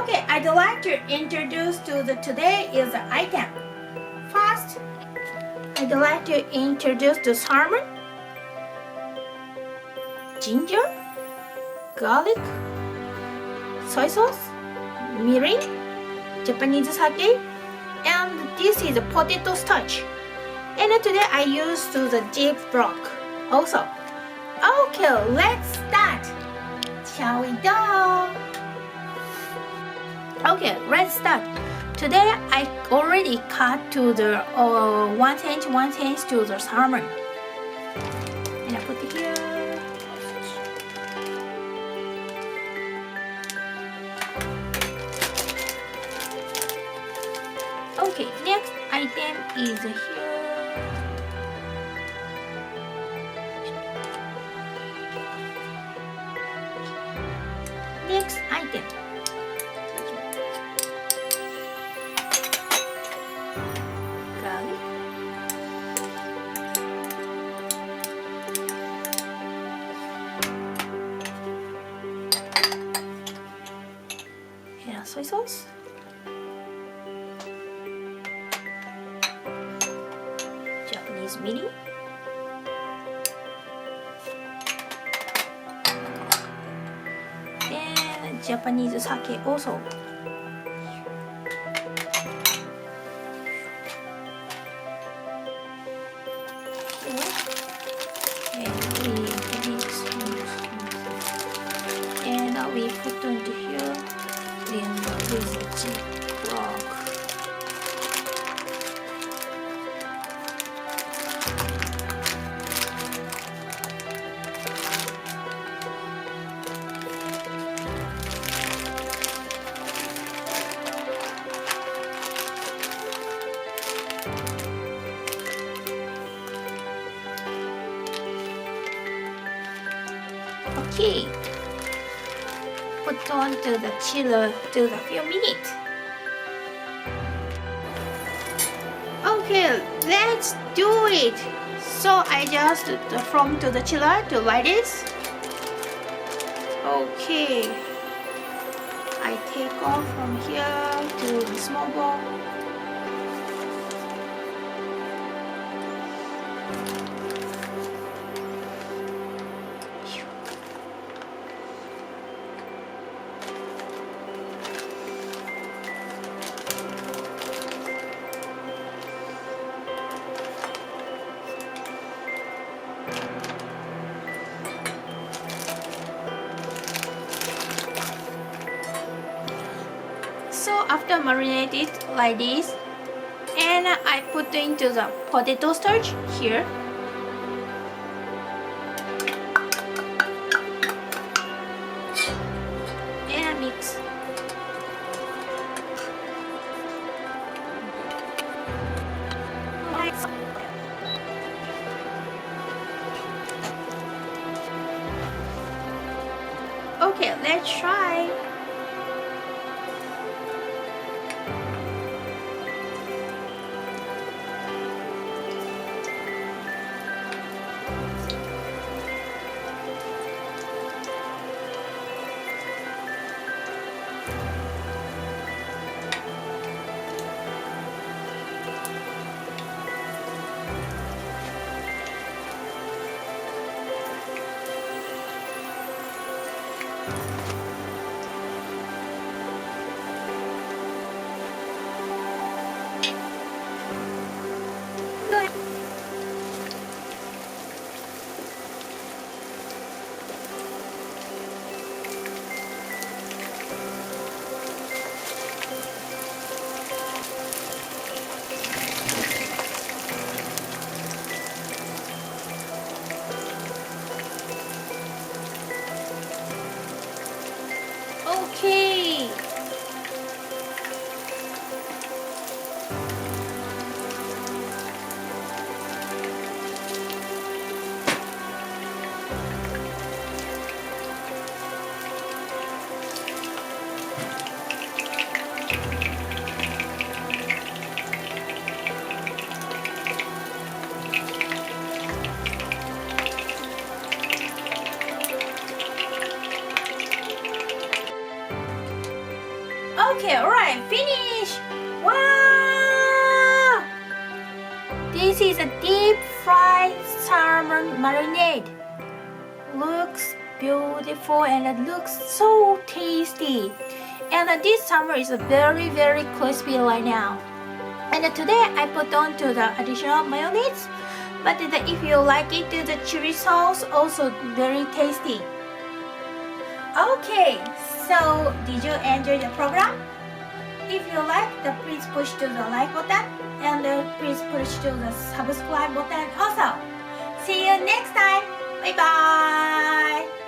Okay, I'd like to introduce to the today is the item. First, I'd like to introduce the salmon, ginger, garlic, soy sauce, mirin, Japanese sake, and this is potato starch. And today I use to the deep broth also. Okay, let's start. Shall we go? Okay, let's start. Today I already cut to the 1 inch to the salmon. And I put it here. Okay, next item is here. Next item. Garlic. And soy sauce. Japanese mirin. And Japanese sake also. And we put into here. Then with the ziplock. Okay, put on to the chiller to the few minutes. Okay, let's do it. So I just from to the chiller to like this. Okay, I take off from here to the small bowl. So after marinated like this, and I put into the potato starch here. And I mix. Okay, let's try. Okay, alright, finish! Wow! This is a deep fried salmon marinade. Looks beautiful and it looks so tasty. And this salmon is very crispy right now. And today I put on to the additional mayonnaise. But if you like it, the chili sauce also very tasty. Okay, so did you enjoy the program? If you like, please push to the like button and please push to the subscribe button also. See you next time. Bye bye.